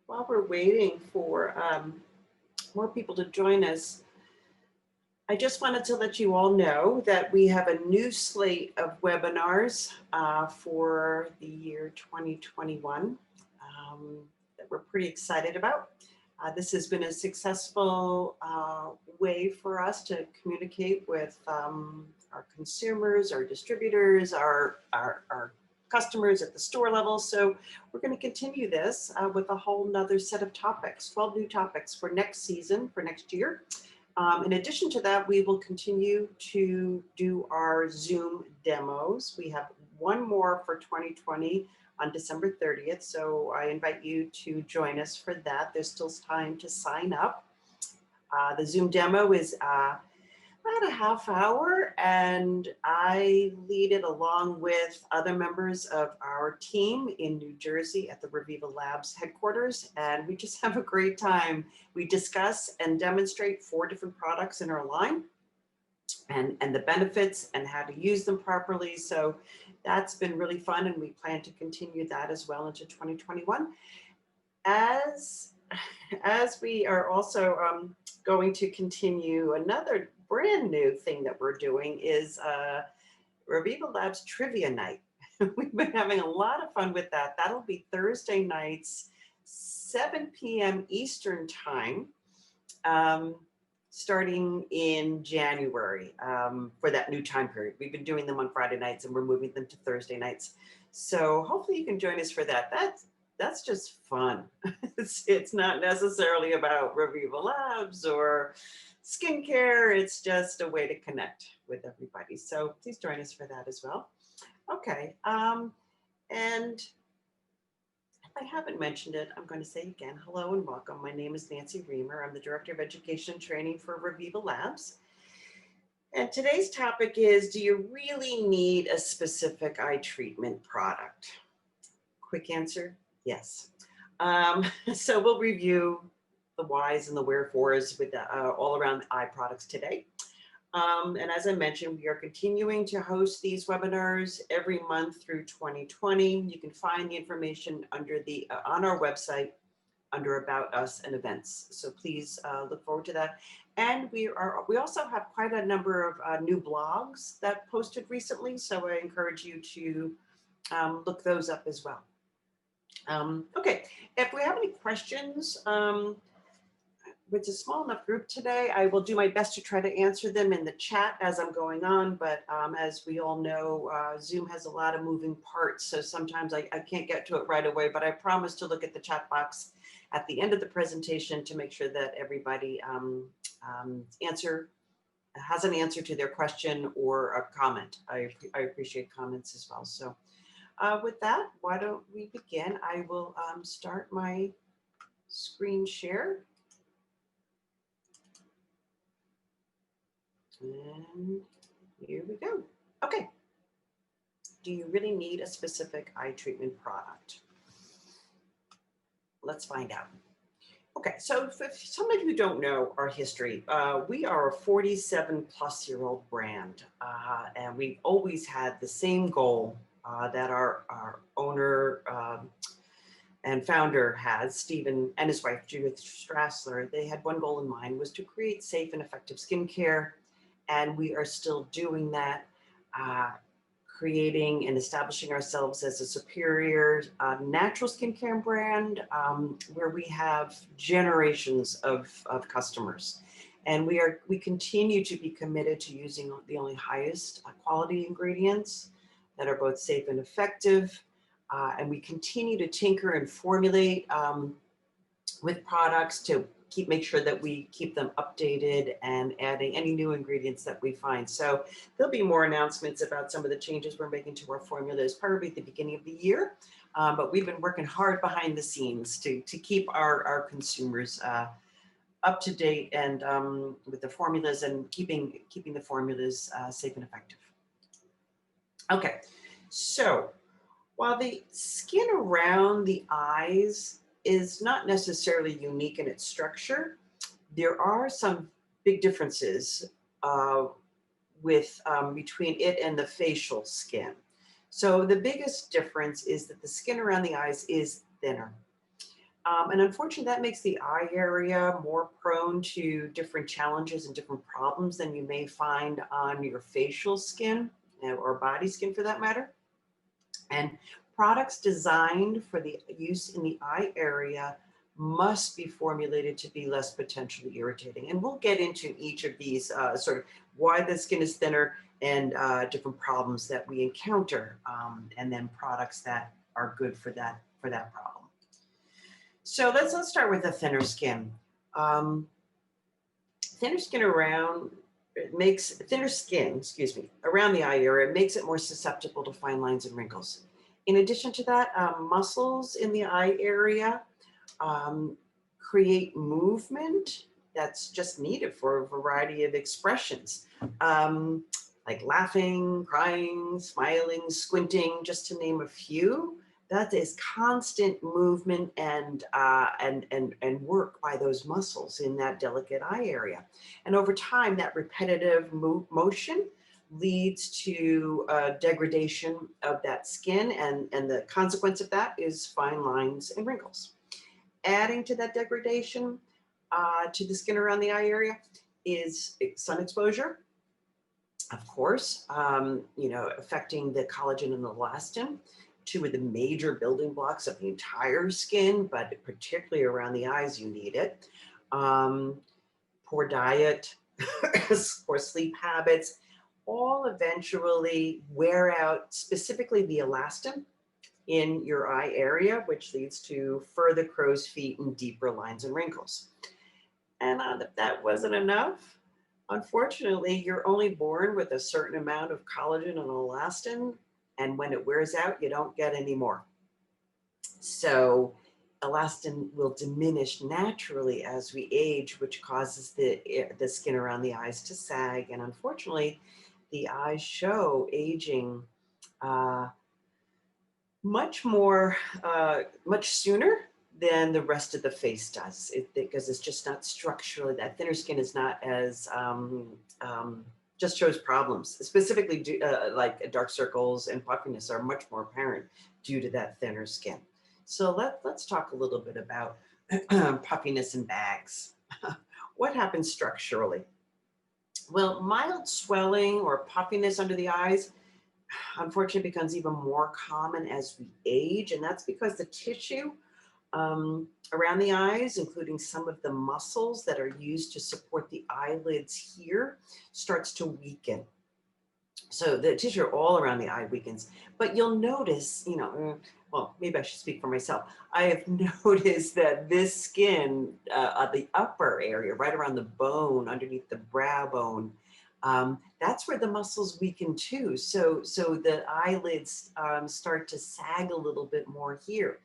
While we're waiting for more people to join us, I just wanted to let you all know that we have a new slate of webinars for the year 2021 that we're pretty excited about. This has been a successful way for us to communicate with our consumers, our distributors, our customers at the store level. So we're going to continue this with a whole nother set of topics, 12 new topics for next season, for next year. In addition to that, we will continue to do our Zoom demos. We have one more for 2020 on December 30th. So I invite you to join us for that. There's still time to sign up. The Zoom demo is about a half hour, and I lead it along with other members of our team in New Jersey at the Reviva Labs headquarters, and we just have a great time. We discuss and demonstrate 4 different products in our line and the benefits and how to use them properly. So that's been really fun, and we plan to continue that as well into 2021. As we are also going to continue, another brand new thing that we're doing is Reviva Labs Trivia Night. We've been having a lot of fun with that. That'll be Thursday nights, 7 p.m. Eastern time, starting in January for that new time period. We've been doing them on Friday nights, and we're moving them to Thursday nights. So hopefully you can join us for that. That's just fun. It's not necessarily about Reviva Labs or skincare. It's just a way to connect with everybody. So please join us for that as well. Okay, and if I haven't mentioned it, I'm going to say again, hello and welcome. My name is Nancy Reamer. I'm the Director of Education and Training for Reviva Labs. And today's topic is, do you really need a specific eye treatment product? Quick answer, yes. So we'll review the whys and the wherefores with all around eye products today. And as I mentioned, we are continuing to host these webinars every month through 2020. You can find the information under on our website under About Us and Events. So please look forward to that. And we also have quite a number of new blogs that posted recently. So I encourage you to look those up as well. Okay, if we have any questions, it's a small enough group today. I will do my best to try to answer them in the chat as I'm going on, but as we all know, Zoom has a lot of moving parts, so sometimes I can't get to it right away, but I promise to look at the chat box at the end of the presentation to make sure that everybody has an answer to their question or a comment. I appreciate comments as well. So with that, why don't we begin? I will start my screen share. And here we go. Okay. Do you really need a specific eye treatment product? Let's find out. Okay, so if some of you don't know our history, we are a 47-plus-year-old brand, and we've always had the same goal that our owner and founder has, Stephen, and his wife, Judith Strassler. They had one goal in mind, was to create safe and effective skincare. And we are still doing that, creating and establishing ourselves as a superior natural skincare brand where we have generations of customers. And we continue to be committed to using the only highest quality ingredients that are both safe and effective. And we continue to tinker and formulate with products to make sure that we keep them updated and adding any new ingredients that we find. So there'll be more announcements about some of the changes we're making to our formulas probably at the beginning of the year. But we've been working hard behind the scenes to keep our consumers up to date and with the formulas and keeping the formulas safe and effective. Okay, so while the skin around the eyes is not necessarily unique in its structure, there are some big differences between it and the facial skin. So the biggest difference is that the skin around the eyes is thinner. And unfortunately, that makes the eye area more prone to different challenges and different problems than you may find on your facial skin or body skin for that matter. And products designed for the use in the eye area must be formulated to be less potentially irritating. And we'll get into each of these sort of why the skin is thinner and different problems that we encounter, and then products that are good for that problem. So let's start with the thinner skin. Thinner skin around thinner skin, excuse me, around the eye area makes it more susceptible to fine lines and wrinkles. In addition to that, muscles in the eye area create movement that's just needed for a variety of expressions, like laughing, crying, smiling, squinting, just to name a few. That is constant movement and work by those muscles in that delicate eye area. And over time, that repetitive motion leads to degradation of that skin, and the consequence of that is fine lines and wrinkles. Adding to that degradation to the skin around the eye area is sun exposure, of course, affecting the collagen and elastin, two of the major building blocks of the entire skin, but particularly around the eyes, you need it. Poor diet, poor sleep habits, all eventually wear out specifically the elastin in your eye area, which leads to further crow's feet and deeper lines and wrinkles. And if that wasn't enough, unfortunately, you're only born with a certain amount of collagen and elastin, and when it wears out, you don't get any more. So elastin will diminish naturally as we age, which causes the skin around the eyes to sag. And unfortunately, the eyes show aging much sooner than the rest of the face does, because it's just not structurally, that thinner skin is not as, just shows problems, specifically like dark circles and puffiness are much more apparent due to that thinner skin. So let's talk a little bit about puffiness and bags. What happens structurally? Well, mild swelling or puffiness under the eyes, unfortunately, becomes even more common as we age, and that's because the tissue around the eyes, including some of the muscles that are used to support the eyelids here, starts to weaken. So the tissue all around the eye weakens, but you'll notice, well, maybe I should speak for myself. I have noticed that this skin, the upper area, right around the bone, underneath the brow bone, that's where the muscles weaken too. So the eyelids start to sag a little bit more here.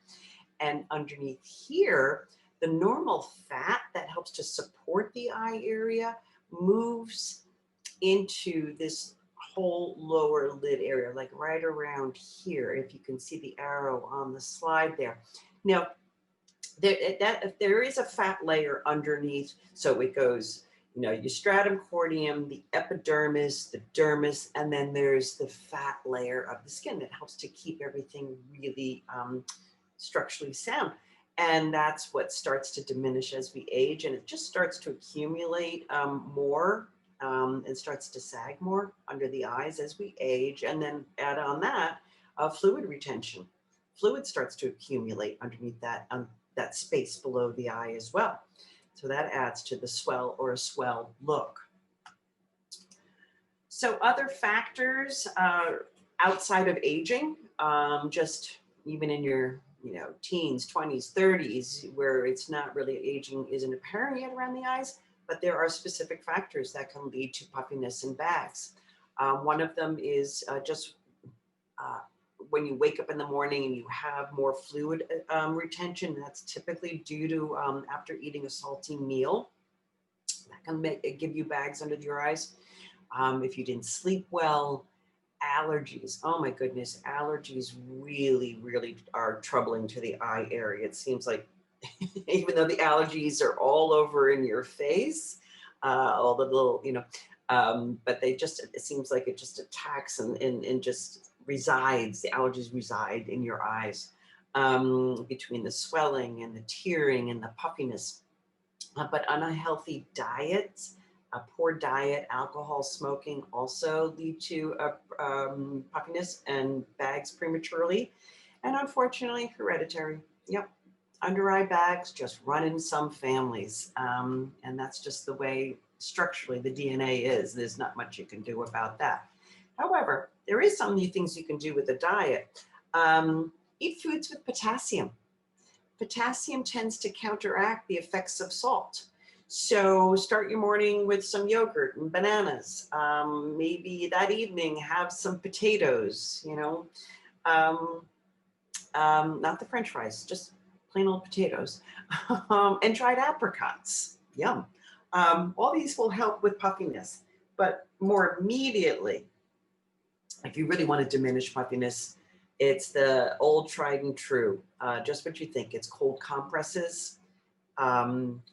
And underneath here, the normal fat that helps to support the eye area moves into this whole lower lid area, like right around here, if you can see the arrow on the slide there. Now, there is a fat layer underneath, so it goes, your stratum corneum, the epidermis, the dermis, and then there's the fat layer of the skin that helps to keep everything really structurally sound. And that's what starts to diminish as we age, and it just starts to accumulate more and starts to sag more under the eyes as we age. And then add on that fluid retention. Fluid starts to accumulate underneath that space below the eye as well. So that adds to the swell or a swell look. So other factors outside of aging, just even in your teens, 20s, 30s, where it's not really aging isn't apparent yet around the eyes, but there are specific factors that can lead to puffiness and bags. One of them is just when you wake up in the morning and you have more fluid retention. That's typically due to after eating a salty meal. That can give you bags under your eyes. If you didn't sleep well, allergies. Oh my goodness, allergies really, really are troubling to the eye area. It seems like even though the allergies are all over in your face, all the little, but it seems like it just attacks and just resides, the allergies reside in your eyes. between the swelling and the tearing and the puffiness. But unhealthy diets, a poor diet, alcohol, smoking also lead to puffiness and bags prematurely. And unfortunately, hereditary. Yep. Under eye bags just run in some families. And that's just the way structurally the DNA is. There's not much you can do about that. However, there is some new things you can do with the diet. Eat foods with potassium. Potassium tends to counteract the effects of salt. So start your morning with some yogurt and bananas. Maybe that evening have some potatoes, you know, not the French fries, just plain old potatoes, and dried apricots. Yum. All these will help with puffiness, but more immediately, if you really want to diminish puffiness, it's the old tried and true, just what you think. It's cold compresses,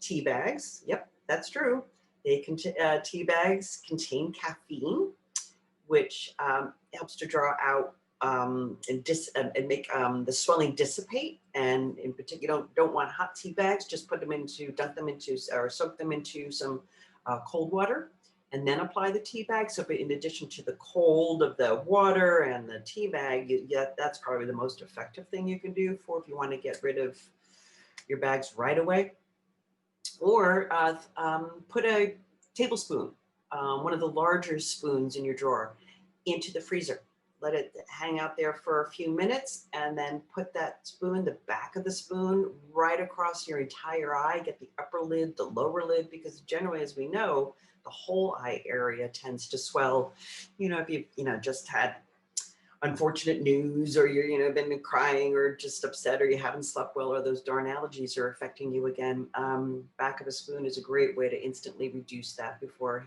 tea bags. Yep, that's true. Tea bags contain caffeine, which helps to draw out and make the swelling dissipate. And in particular, you don't want hot tea bags. Just dunk them into, or soak them into some cold water, and then apply the tea bag. So in addition to the cold of the water and the tea bag, that's probably the most effective thing you can do if you want to get rid of your bags right away. Or put a tablespoon, one of the larger spoons in your drawer, into the freezer. Let it hang out there for a few minutes, and then put that spoon, the back of the spoon, right across your entire eye. Get the upper lid, the lower lid, because generally, as we know, the whole eye area tends to swell. You know, if you've just had unfortunate news, or you're been crying or just upset, or you haven't slept well, or those darn allergies are affecting you again, back of a spoon is a great way to instantly reduce that before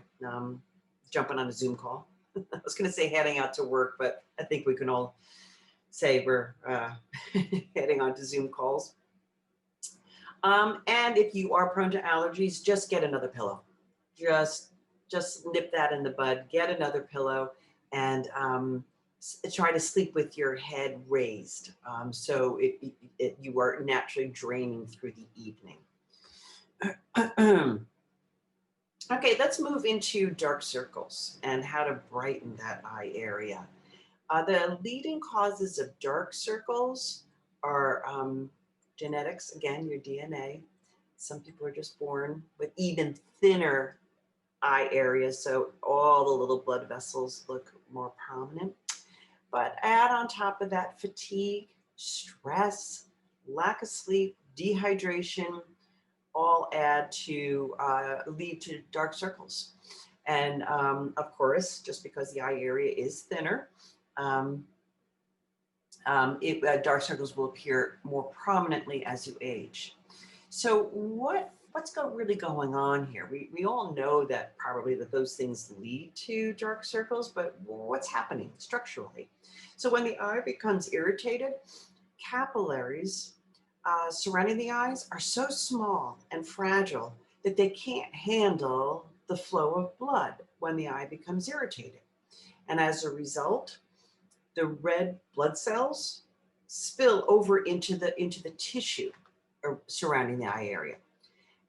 jumping on a Zoom call. I was going to say heading out to work, but I think we can all say we're heading on to Zoom calls. And if you are prone to allergies, just get another pillow. Just nip that in the bud, get another pillow, and try to sleep with your head raised, so you are naturally draining through the evening. Okay, let's move into dark circles and how to brighten that eye area. The leading causes of dark circles are genetics, again, your DNA. Some people are just born with even thinner eye areas, so all the little blood vessels look more prominent. But add on top of that fatigue, stress, lack of sleep, dehydration, all lead to dark circles. And of course, just because the eye area is thinner, dark circles will appear more prominently as you age. So what's really going on here? We all know that probably that those things lead to dark circles, but what's happening structurally? So when the eye becomes irritated, capillaries surrounding the eyes are so small and fragile that they can't handle the flow of blood when the eye becomes irritated. And as a result, the red blood cells spill over into the tissue surrounding the eye area.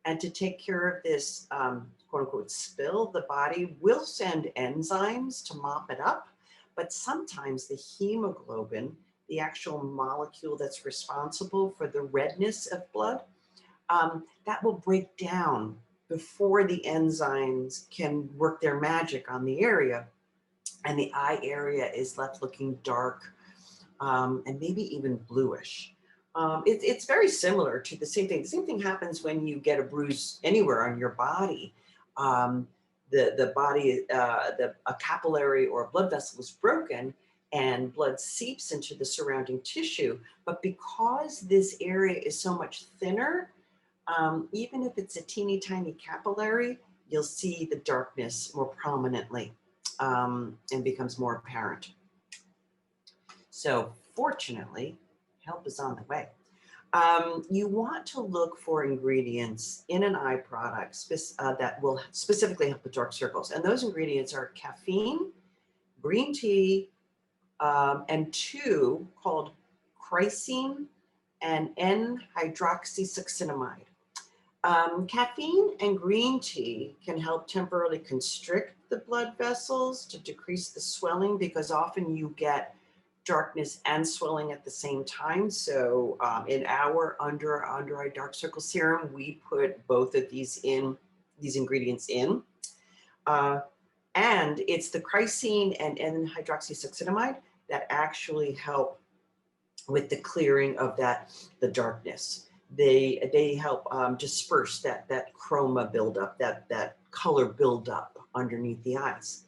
And to take care of this quote unquote spill, the body will send enzymes to mop it up, but sometimes the hemoglobin, the actual molecule that's responsible for the redness of blood, that will break down before the enzymes can work their magic on the area, and the eye area is left looking dark and maybe even bluish. It's very similar to the same thing. The same thing happens when you get a bruise anywhere on your body. A capillary or a blood vessel is broken, and blood seeps into the surrounding tissue. But because this area is so much thinner, even if it's a teeny tiny capillary, you'll see the darkness more prominently and becomes more apparent. So fortunately, help is on the way. You want to look for ingredients in an eye product that will specifically help with dark circles. And those ingredients are caffeine, green tea, and two called crysine and N-hydroxysuccinimide. Caffeine and green tea can help temporarily constrict the blood vessels to decrease the swelling, because often you get darkness and swelling at the same time. So in our under eye dark circle serum, we put both of these ingredients in. And it's the crysine and N-hydroxysuccinimide that actually help with the clearing of the darkness. They help disperse that chroma buildup, that color buildup underneath the eyes.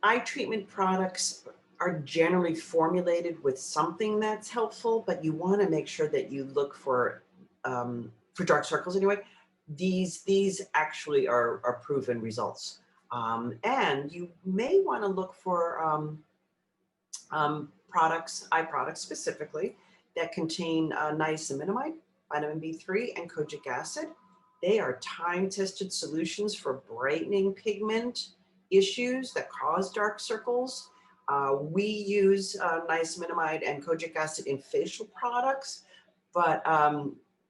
Eye treatment products are generally formulated with something that's helpful, but you want to make sure that you look for dark circles anyway. These actually are proven results. And you may want to look for eye products specifically that contain niacinamide, vitamin B3, and kojic acid. They are time-tested solutions for brightening pigment issues that cause dark circles. We use niacinamide and kojic acid in facial products, but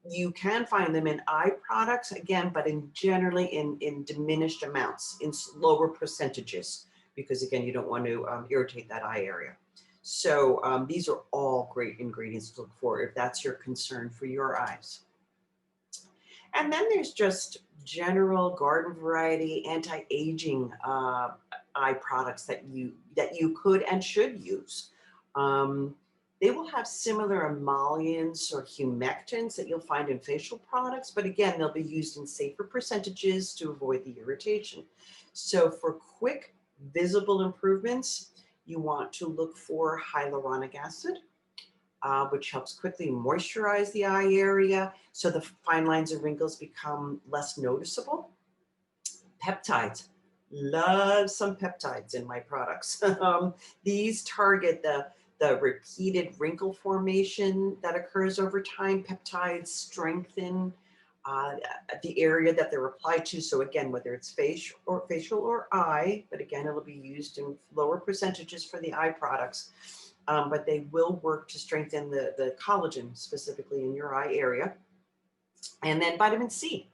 you can find them in eye products, again, but generally in diminished amounts, in lower percentages, because again, you don't want to irritate that eye area. So these are all great ingredients to look for if that's your concern for your eyes. And then there's just general garden variety anti-aging eye products that you could and should use. They will have similar emollients or humectants that you'll find in facial products, but again, they'll be used in safer percentages to avoid the irritation. So for quick, visible improvements, you want to look for hyaluronic acid, which helps quickly moisturize the eye area so the fine lines and wrinkles become less noticeable. Peptides. Love some peptides in my products. These target the repeated wrinkle formation that occurs over time. Peptides strengthen the area that they're applied to. So again, whether it's facial or eye, but again, it'll be used in lower percentages for the eye products. But they will work to strengthen the collagen specifically in your eye area. And then vitamin C.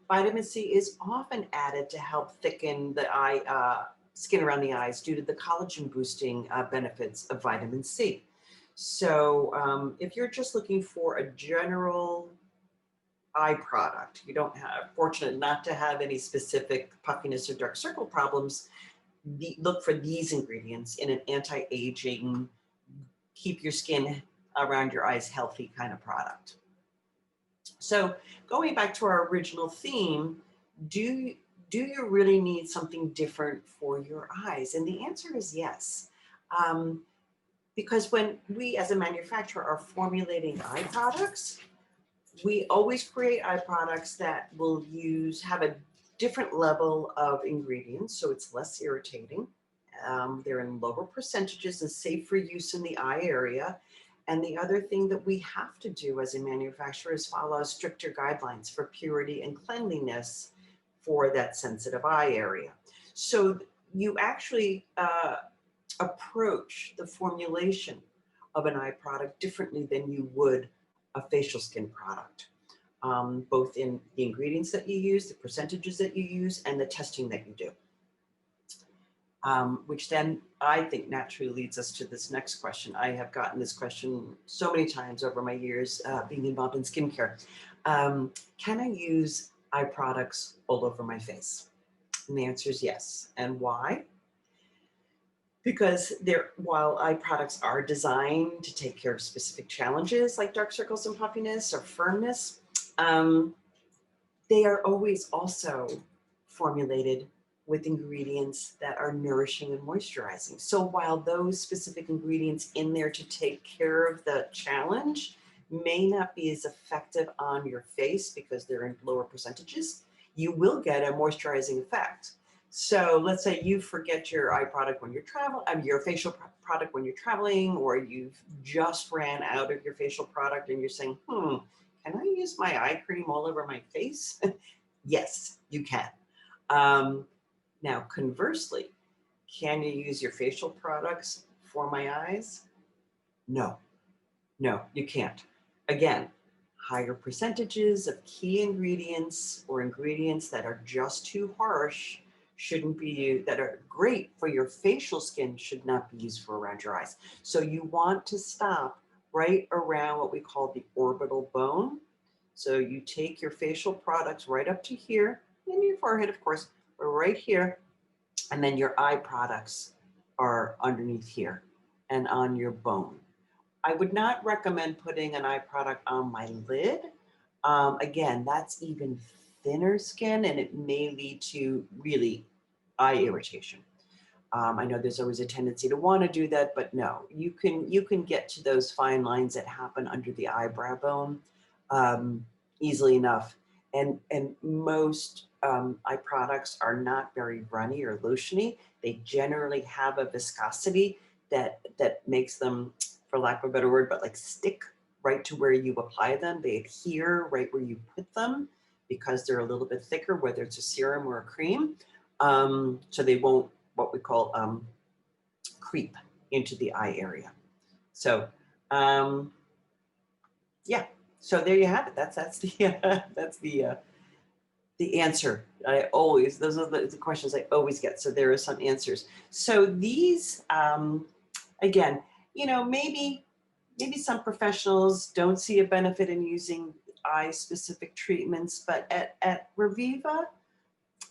Vitamin C is often added to help thicken the eye skin around the eyes due to the collagen boosting benefits of vitamin C. So if you're just looking for a general eye product, you don't have, fortunate not to have any specific puffiness or dark circle problems, look for these ingredients in an anti-aging, keep your skin around your eyes healthy kind of product. So going back to our original theme, do you really need something different for your eyes? And the answer is yes. Because when we as a manufacturer are formulating eye products, we always create eye products that will have a different level of ingredients, so it's less irritating. They're in lower percentages and safe for use in the eye area. And the other thing that we have to do as a manufacturer is follow stricter guidelines for purity and cleanliness for that sensitive eye area. So you actually approach the formulation of an eye product differently than you would a facial skin product, both in the ingredients that you use, the percentages that you use, and the testing that you do. Which then I think naturally leads us to this next question. I have gotten this question so many times over my years being involved in skincare. Can I use eye products all over my face? And the answer is yes. And why? Because while eye products are designed to take care of specific challenges like dark circles and puffiness or firmness, they are always also formulated with ingredients that are nourishing and moisturizing. So while those specific ingredients in there to take care of the challenge may not be as effective on your face because they're in lower percentages, you will get a moisturizing effect. So let's say you forget your eye product when you're traveling, your facial product when you're traveling, or you've just ran out of your facial product and you're saying, can I use my eye cream all over my face? Yes, you can. Now, conversely, can you use your facial products for my eyes? No, no, you can't. Again, higher percentages of key ingredients or ingredients that are just too harsh shouldn't be used, that are great for your facial skin should not be used for around your eyes. So you want to stop right around what we call the orbital bone. So you take your facial products right up to here, and your forehead, of course, but right here, and then your eye products are underneath here and on your bone. I would not recommend putting an eye product on my lid. Again, that's even thinner skin and it may lead to really eye irritation. I know there's always a tendency to want to do that, but no, you can get to those fine lines that happen under the eyebrow bone easily enough. And most eye products are not very runny or lotiony. They generally have a viscosity that makes them, for lack of a better word, but like stick right to where you apply them. They adhere right where you put them because they're a little bit thicker, whether it's a serum or a cream. So they won't, what we call creep into the eye area. So yeah, so there you have it. That's the answer. Those are the questions I always get. So there are some answers. So these, again, you know, maybe some professionals don't see a benefit in using eye-specific treatments, but at Reviva,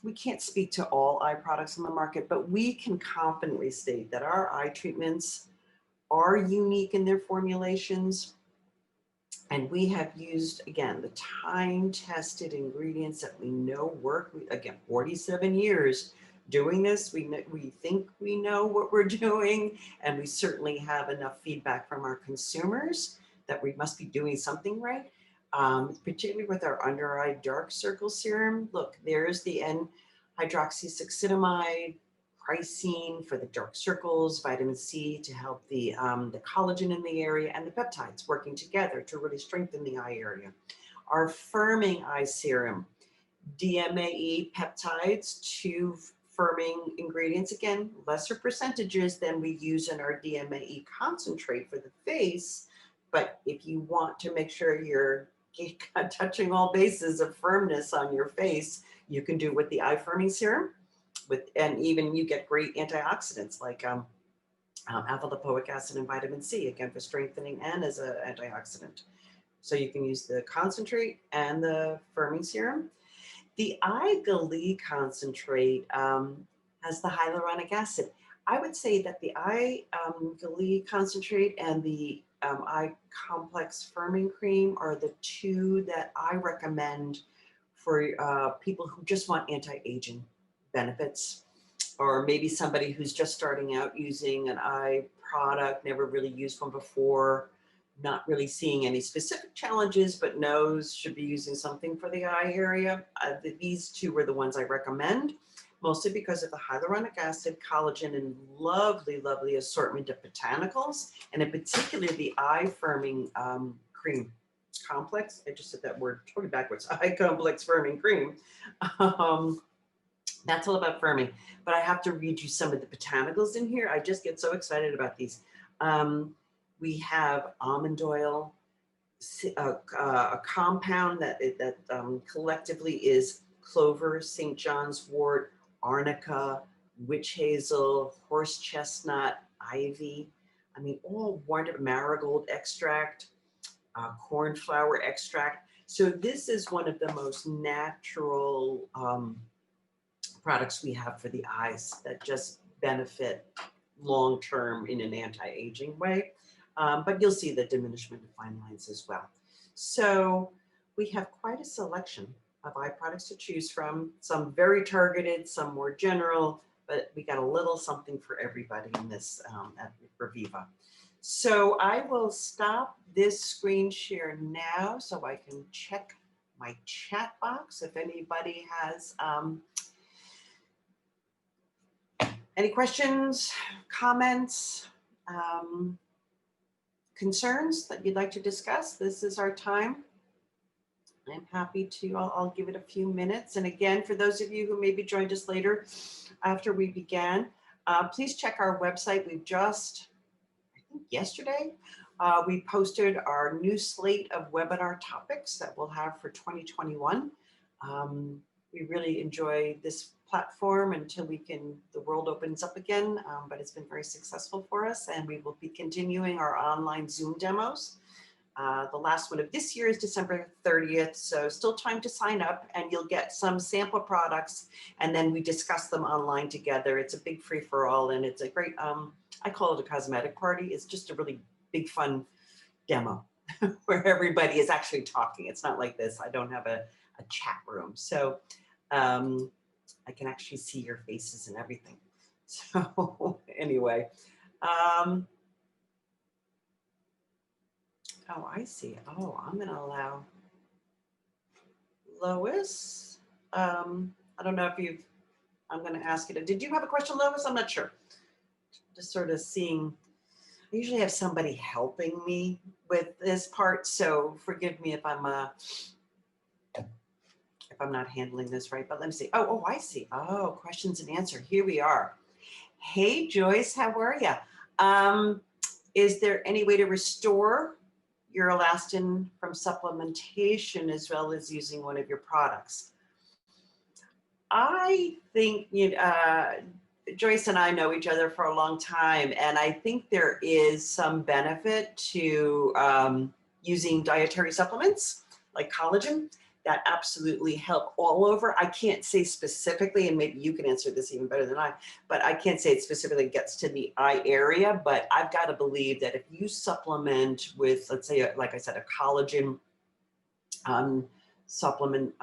we can't speak to all eye products on the market, but we can confidently state that our eye treatments are unique in their formulations. And we have used, again, the time-tested ingredients that we know work. Again, 47 years doing this. We think we know what we're doing, and we certainly have enough feedback from our consumers that we must be doing something right. Particularly with our under eye dark circle serum. Look, there's the N-hydroxysuccinimide, pricing for the dark circles, vitamin C to help the collagen in the area, and the peptides working together to really strengthen the eye area. Our firming eye serum, DMAE peptides, 2 firming ingredients, again, lesser percentages than we use in our DMAE concentrate for the face. But if you want to make sure you're touching all bases of firmness on your face, you can do with the eye firming serum. And even you get great antioxidants like alpha lipoic acid and vitamin C, again, for strengthening and as an antioxidant. So you can use the concentrate and the firming serum. The eye Glee concentrate has the hyaluronic acid. I would say that the eye Glee concentrate and the eye complex firming cream are the 2 that I recommend for people who just want anti-aging benefits, or maybe somebody who's just starting out using an eye product, never really used one before, not really seeing any specific challenges, but knows should be using something for the eye area. These 2 were the ones I recommend, mostly because of the hyaluronic acid, collagen, and lovely, lovely assortment of botanicals, and in particular the eye firming cream complex. I just said that word totally backwards. Eye complex firming cream. That's all about firming, but I have to read you some of the botanicals in here. I just get so excited about these. We have almond oil, a compound that collectively is clover, St. John's wort, arnica, witch hazel, horse chestnut, ivy. I mean, all wonderful, marigold extract, cornflower extract. So this is one of the most natural products we have for the eyes that just benefit long-term in an anti-aging way. But you'll see the diminishment of fine lines as well. So we have quite a selection of eye products to choose from, some very targeted, some more general, but we got a little something for everybody in this at Reviva. So I will stop this screen share now so I can check my chat box if anybody has any questions, comments, concerns that you'd like to discuss. This is our time. I'm happy to, I'll give it a few minutes. And again, for those of you who maybe joined us later after we began, please check our website. We've just yesterday, we posted our new slate of webinar topics that we'll have for 2021. We really enjoy this platform until the world opens up again, but it's been very successful for us, and we will be continuing our online Zoom demos. The last one of this year is December 30th, so still time to sign up, and you'll get some sample products, and then we discuss them online together. It's a big free-for-all, and it's a great, I call it a cosmetic party. It's just a really big, fun demo where everybody is actually talking. It's not like this. I don't have a chat room, so I can actually see your faces and everything. So anyway, oh, I see. Oh, I'm going to allow Lois. I don't know if I'm going to ask you did you have a question, Lois? I'm not sure. Just sort of seeing, I usually have somebody helping me with this part, so forgive me if I'm not handling this right, but let me see. Oh, I see. Oh, questions and answer. Here we are. Hey, Joyce, how are you? Is there any way to restore your elastin from supplementation as well as using one of your products? I think Joyce and I know each other for a long time, and I think there is some benefit to using dietary supplements like collagen that absolutely help all over. I can't say specifically, and maybe you can answer this even better than I, but I can't say it specifically gets to the eye area, but I've got to believe that if you supplement with, let's say, like I said, a collagen supplement,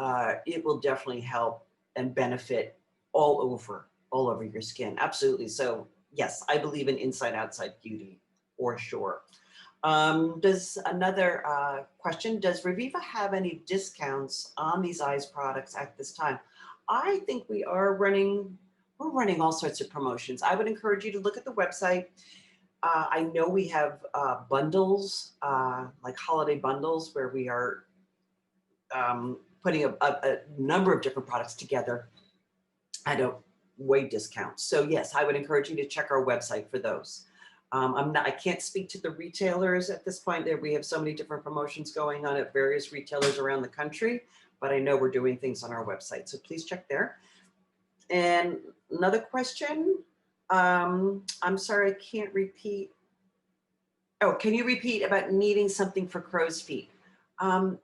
it will definitely help and benefit all over your skin. Absolutely. So yes, I believe in inside outside beauty for sure. Does another question, does Reviva have any discounts on these eyes products at this time? I think we're running all sorts of promotions. I would encourage you to look at the website. I know we have bundles, like holiday bundles, where we are putting a number of different products together at a way discount. So yes, I would encourage you to check our website for those. I can't speak to the retailers at this point. There we have so many different promotions going on at various retailers around the country, but I know we're doing things on our website, so please check there. And another question, I'm sorry, I can't repeat. Oh, can you repeat about needing something for crow's feet? Do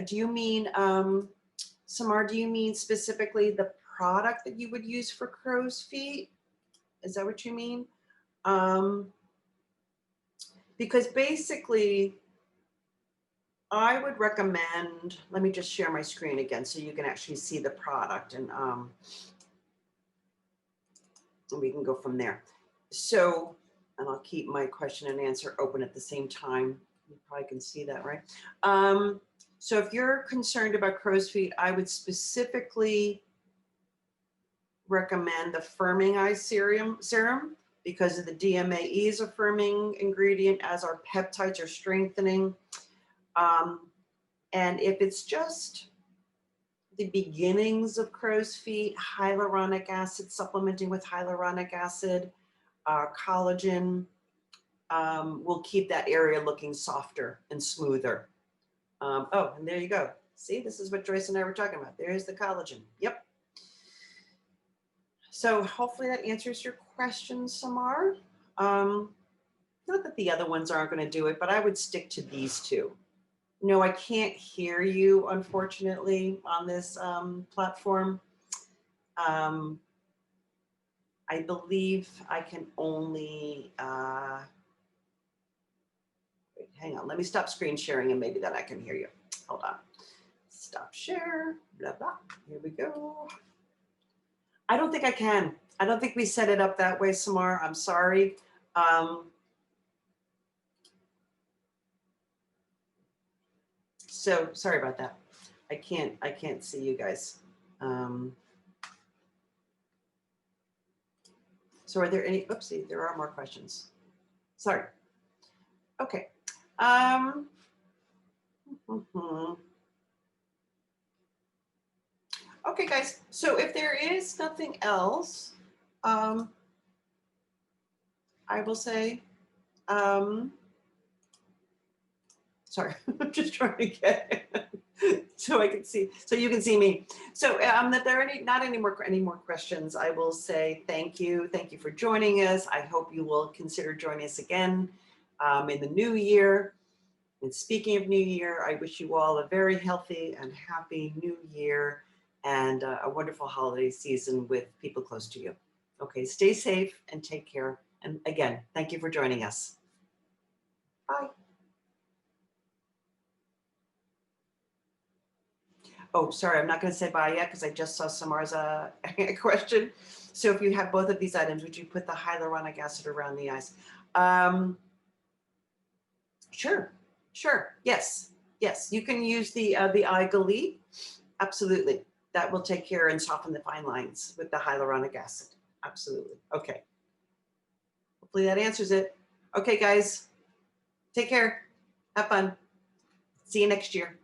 you mean, Samar, do you mean specifically the product that you would use for crow's feet? Is that what you mean? Because basically, I would recommend, let me just share my screen again so you can actually see the product, and we can go from there. So, and I'll keep my question and answer open at the same time. You probably can see that, right? So if you're concerned about crow's feet, I would specifically recommend the firming eye serum because of the DMAE is a firming ingredient, as our peptides are strengthening. And if it's just the beginnings of crow's feet, hyaluronic acid, supplementing with hyaluronic acid, collagen will keep that area looking softer and smoother. Oh, and there you go. See, this is what Joyce and I were talking about. There's the collagen. Yep. So hopefully that answers your question, Samar. Not that the other ones aren't going to do it, but I would stick to these two. No, I can't hear you, unfortunately, on this platform. I believe I can only, wait, hang on, let me stop screen sharing and maybe then I can hear you. Hold on. Stop share, blah, blah. Here we go. I don't think I can. I don't think we set it up that way, Samar. I'm sorry. So sorry about that. I can't see you guys. So are there any, oopsie, there are more questions. Sorry. Okay. Okay, guys. So if there is nothing else, I will say. Sorry, I'm just trying to get so I can see, so you can see me. So that there are not any more questions, I will say thank you. Thank you for joining us. I hope you will consider joining us again in the new year. And speaking of new year, I wish you all a very healthy and happy new year and a wonderful holiday season with people close to you. Okay, stay safe and take care. And again, thank you for joining us. Bye. Oh, sorry, I'm not going to say bye yet because I just saw Samar's question. So if you have both of these items, would you put the hyaluronic acid around the eyes? Sure, yes. You can use the eye glee. Absolutely. That will take care and soften the fine lines with the hyaluronic acid. Absolutely. Okay. Hopefully that answers it. Okay, guys, take care. Have fun. See you next year.